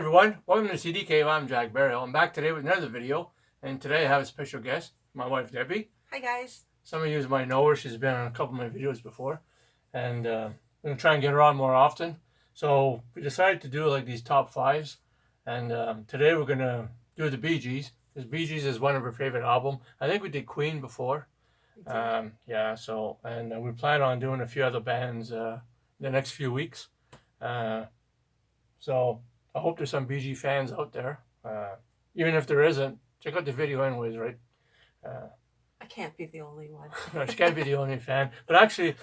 everyone, welcome to CDK. I'm Jack Barrow. I'm back today with another video, and today I have a special guest, my wife Debbie. Hi guys. Some of you might know her. She's been on a couple of my videos before, and I'm going to try and get her on more often. So we decided to do like these top fives, and today we're going to do the Bee Gees, because Bee Gees is one of her favorite albums. I think we did Queen before. And we plan on doing a few other bands the next few weeks. So I hope there's some BG fans out there. Even if there isn't, check out the video anyways, right? I can't be the only one. No, she can't be the only fan. But actually,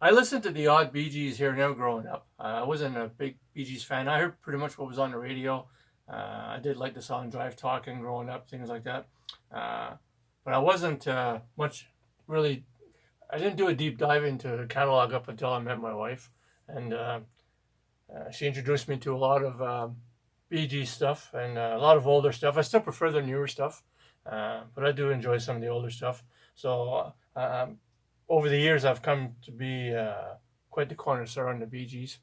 I listened to the odd Bee Gees here and there growing up. I wasn't a big Bee Gees fan. I heard pretty much what was on the radio. I did like the song Drive Talking growing up, things like that. But I wasn't much really, I didn't do a deep dive into the catalog up until I met my wife. And she introduced me to a lot of Bee Gees stuff and a lot of older stuff. I still prefer the newer stuff, but I do enjoy some of the older stuff. So over the years, I've come to be quite the connoisseur on the Bee Gees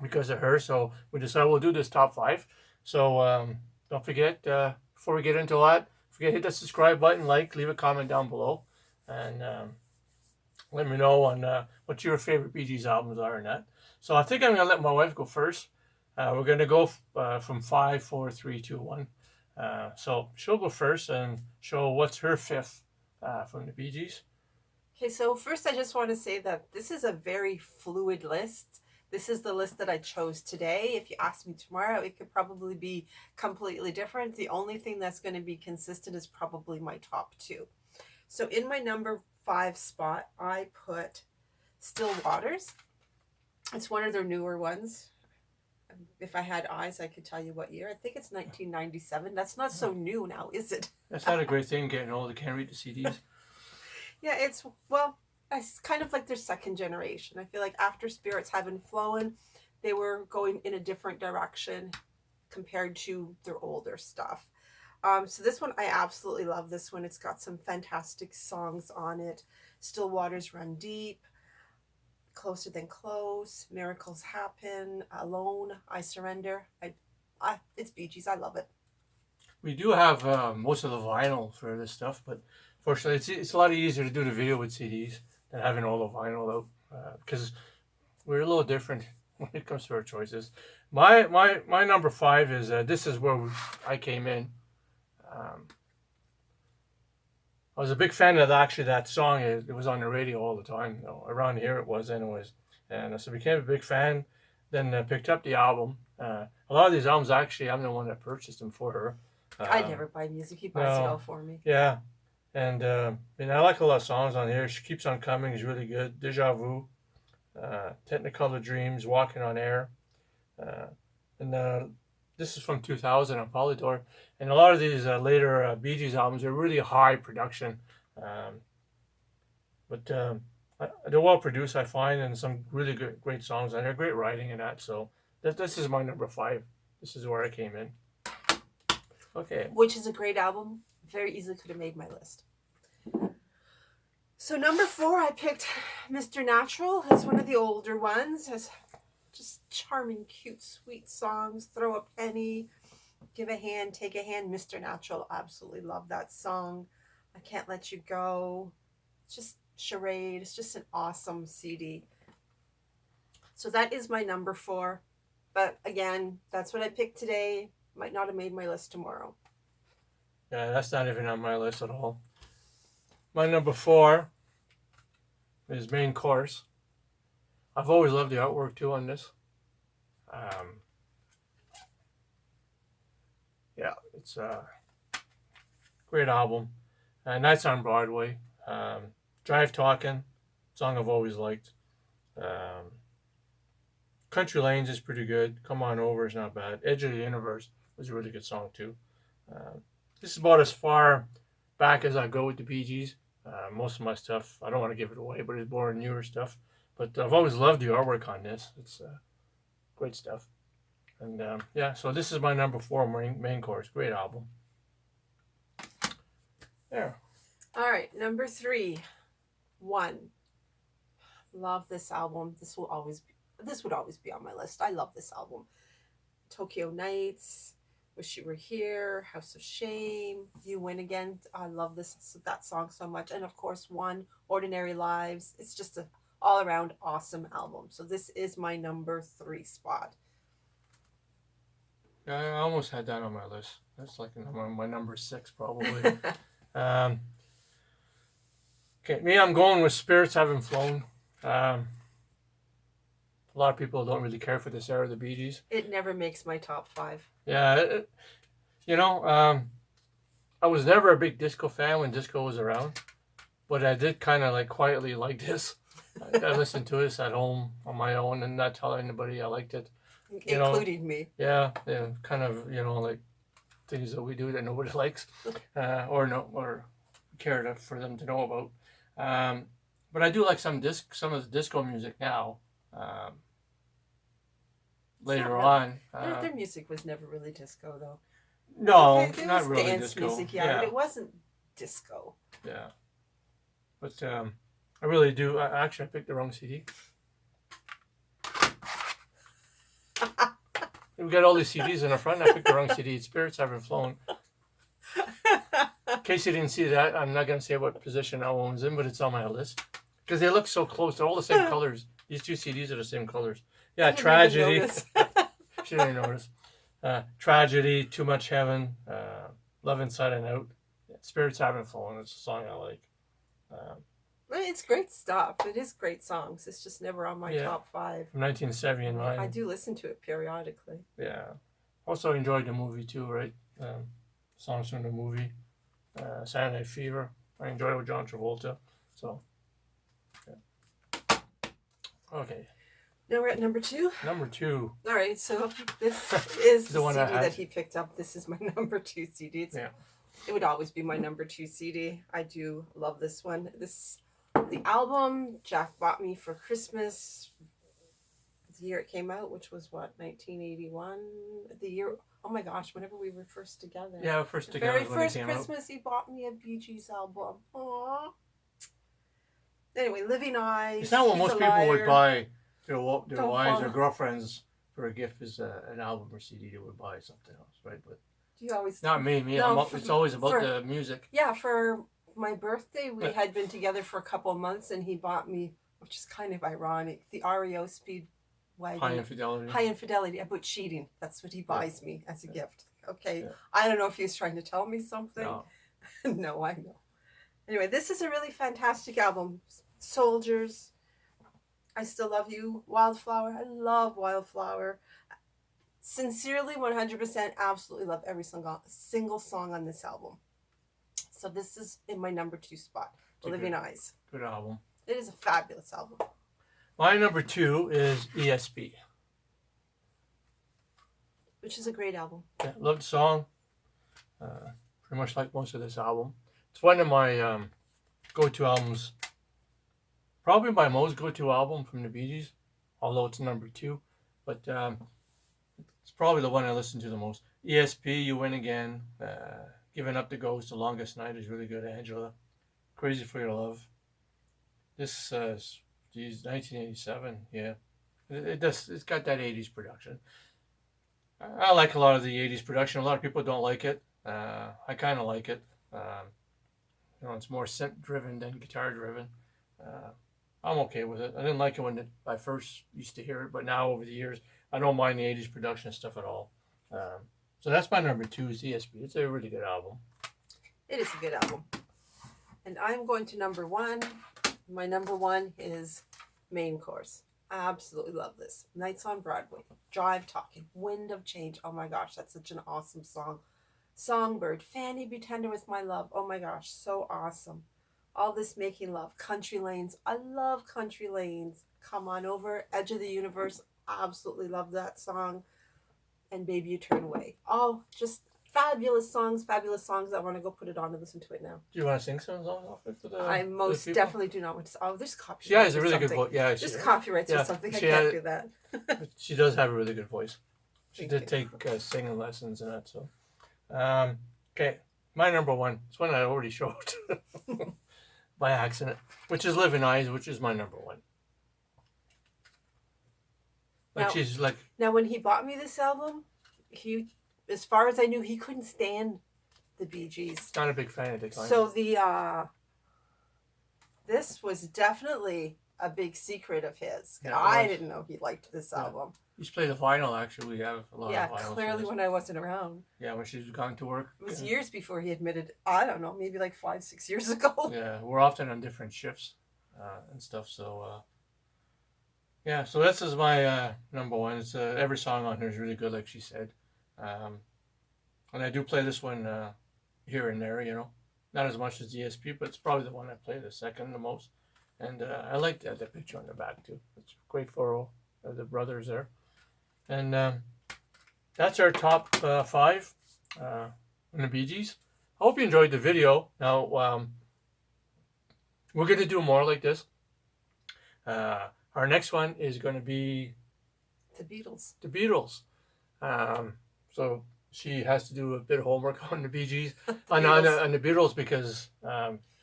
because of her. So we decided we'll do this top five. So don't forget, before we get into that, hit the subscribe button, leave a comment down below, and let me know on what your favorite Bee Gees albums are and that. So I think I'm going to let my wife go first. We're going to go from 5, 4, 3, 2, 1. So she'll go first and show what's her fifth from the Bee Gees. Okay, so first I just want to say that this is a very fluid list. This is the list that I chose today. If you ask me tomorrow, it could probably be completely different. The only thing that's going to be consistent is probably my top 2. So in my number 5 spot, I put Still Waters. It's one of their newer ones. If I had eyes, I could tell you what year. I think it's 1997. That's not so new now, is it? That's not a great thing, getting old. I can't read the CDs. Yeah, it's kind of like their second generation. I feel like after Spirits Haven't Flown, they were going in a different direction compared to their older stuff. So this one, I absolutely love this one. It's got some fantastic songs on it. Still Waters Run Deep, Closer Than Close, Miracles Happen, Alone, I Surrender. It's Bee Gees. I love it. We do have most of the vinyl for this stuff, but fortunately, it's a lot easier to do the video with CDs than having all the vinyl out, because we're a little different when it comes to our choices. My number 5 is this is where I came in. I was a big fan of that song. It was on the radio all the time. Around here it was anyways. And so I became a big fan. Then picked up the album. A lot of these albums, actually, I'm the one that purchased them for her. I never buy music. He buys it all for me. Yeah. And I like a lot of songs on here. She Keeps On Coming is really good. Deja Vu. Technicolor Dreams. Walking on Air. This is from 2000 on Polydor. And a lot of these later Bee Gees albums are really high production. But they're well produced, I find, and some really great songs on there. Great writing and that. So this is my number 5. This is where I came in. Okay. Which is a great album. Very easily could have made my list. So number 4, I picked Mr. Natural. It's one of the older ones. Has just charming, cute, sweet songs. Throw a penny, give a hand, take a hand. Mr. Natural, absolutely love that song. I Can't Let You Go. It's just charade. It's just an awesome CD. So that is my number 4. But again, that's what I picked today. Might not have made my list tomorrow. Yeah, that's not even on my list at all. My number 4 is Main Course. I've always loved the artwork too on this. Yeah, it's a great album. Nights on Broadway. Drive Talking, song I've always liked. Country Lanes is pretty good. Come On Over is not bad. Edge of the Universe was a really good song too. This is about as far back as I go with the Bee Gees. Most of my stuff, I don't want to give it away, but it's more newer stuff. But I've always loved the artwork on this. It's great stuff. And yeah, so this is my number 4, Main Course. Great album. There. All right, number 3, One. Love this album. This would always be on my list. I love this album. Tokyo Nights, Wish You Were Here, House of Shame, You Win Again. I love that song so much. And of course, One, Ordinary Lives. It's just a all around awesome album. So this is my number 3 spot. Yeah, I almost had that on my list. That's like my number 6 probably. Okay, me, I'm going with Spirits Haven't Flown. A lot of people don't really care for this era of the Bee Gees. It never makes my top 5. Yeah, I was never a big disco fan when disco was around, but I did kind of like quietly like this. I listened to this at home on my own and not tell anybody I liked it. Including me. Yeah, kind of, like things that we do that nobody likes, or care for them to know about. But I do like some of the disco music now. Later on, their music was never really disco though. No, it not was really dance disco. music, yeah, but it wasn't disco. Yeah, but I really do. Actually, I picked the wrong CD. We got all these CDs in the front. I picked the wrong CD. Spirits Haven't Flown. In case you didn't see that, I'm not going to say what position that one was in, but it's on my list. Because they look so close. They're all the same colors. These 2 CDs are the same colors. Yeah, Tragedy. She didn't notice. Tragedy, Too Much Heaven, Love Inside and Out. Spirits Haven't Flown. It's a song I like. It's great stuff. It is great songs. It's just never on my top 5. From 1970 in mine. I do listen to it periodically. Yeah. Also enjoyed the movie too, right? Songs from the movie. Saturday Night Fever. I enjoyed it with John Travolta. So, yeah. Okay. Now we're at number 2. Number 2. All right, so this is the one CD that he picked up. This is my number 2 CD. It would always be my number 2 CD. I do love this one. The album Jack bought me for Christmas. The year it came out, which was what, 1981. The year. Oh my gosh! Whenever we were first together. Yeah, first together. Very first Christmas, he bought me a Bee Gees album. Aww. Anyway, Living Eyes. It's not what most people would buy their wives or girlfriends for a gift is an album or CD. They would buy something else, right? But you always not me. No, it's always about the music. Yeah, for my birthday, we had been together for a couple of months, and he bought me, which is kind of ironic, the REO Speedwagon. High Infidelity. High Infidelity about cheating. That's what he buys me as a gift. Okay. I don't know if he was trying to tell me something. No. No, I know. Anyway, this is a really fantastic album. Soldiers, I Still Love You, Wildflower. I love Wildflower. Sincerely, 100%, absolutely love every single song on this album. So this is in my number 2 spot, Living Eyes. Good album. It is a fabulous album. My number 2 is ESP. Which is a great album. Yeah, love the song. Pretty much like most of this album. It's one of my go-to albums. Probably my most go-to album from the Bee Gees, although it's number 2. But it's probably the one I listen to the most. ESP, You Win Again. Giving Up the Ghost, The Longest Night is really good. Angela. Crazy for Your Love. This is 1987. Yeah, it's got that 80s production. I like a lot of the 80s production. A lot of people don't like it. I kind of like it. It's more synth driven than guitar driven. I'm okay with it. I didn't like it when I first used to hear it, but now over the years, I don't mind the 80s production stuff at all. So that's my number 2 is ESP. It's a really good album. It is a good album. And I'm going to number 1. My number 1 is Main Course. I absolutely love this. Nights on Broadway, Drive Talking, Wind of Change. Oh my gosh, that's such an awesome song. Songbird, Fanny Be Tender With My Love. Oh my gosh, so awesome. All This Making Love, Country Lanes. I love Country Lanes. Come On Over, Edge of the Universe. Absolutely love that song. And Baby You Turn Away. All just fabulous songs. I want to go put it on and listen to it now. Do you want to sing some songs off it for the I most definitely do not want to. Oh, there's copyright. She has a really good voice. Yeah, there's copyrights or something. I can't do that. She does have a really good voice. She did take singing lessons and that. So, okay, my number 1. It's one I already showed by accident, which is Living Eyes, which is my number 1. Like Now, she's like. Now, when he bought me this album, he, as far as I knew, he couldn't stand the Bee Gees. Not a big fan at the time. So this was definitely a big secret of his. Yeah, it I was. didn't know he liked this Yeah. album. He's played the vinyl, actually. We have a lot Yeah, of vinyls. clearly when I wasn't around. Yeah, when she's gone to work. It was Yeah. years before he admitted, I don't know, maybe like 5-6 years ago. Yeah, we're often on different shifts and stuff. So, yeah, so this is my number one. It's every song on here is really good, like she said. And I do play this one here and there, you know. Not as much as ESP, but it's probably the one I play the second the most. And I like the picture on the back, too. It's a great photo of the brothers there. And that's our top 5 in the Bee Gees. I hope you enjoyed the video. Now, we're going to do more like this. Our next one is going to be The Beatles. the Beatles. So she has to do a bit of homework on the Bee Gees, on the Beatles, because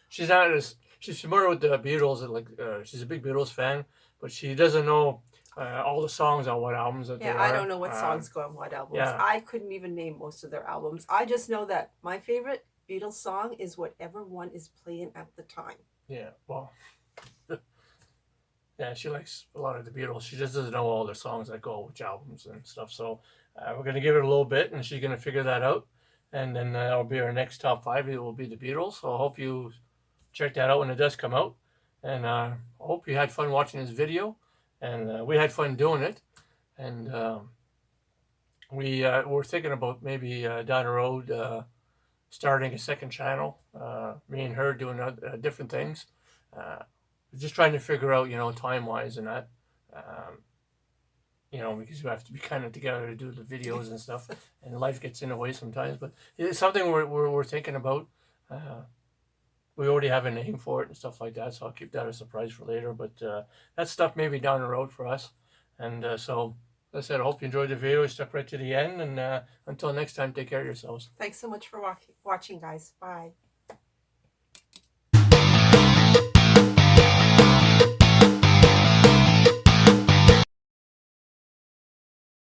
she's familiar with the Beatles. And she's a big Beatles fan, but she doesn't know all the songs on what albums that they are. I don't know what songs go on what albums. yeah. I couldn't even name most of their albums. I just know that my favorite Beatles song is whatever one is playing at the time. Yeah, well, yeah, she likes a lot of the Beatles. She just doesn't know all their songs that go which albums and stuff. So we're going to give it a little bit, and she's going to figure that out. And then that'll be our next top 5. It will be the Beatles. So I hope you check that out when it does come out. And I hope you had fun watching this video. And we had fun doing it. And we're thinking about maybe down the road starting a second channel. Me and her doing different things. Just trying to figure out, you know, time-wise and that. You know, because we have to be kind of together to do the videos and stuff. And life gets in the way sometimes. But it's something we're thinking about. We already have a name for it and stuff like that, so I'll keep that a surprise for later. But that stuff may be down the road for us. And so, as I said, I hope you enjoyed the video. Stuck right to the end. And until next time, take care of yourselves. Thanks so much for watching, guys. Bye.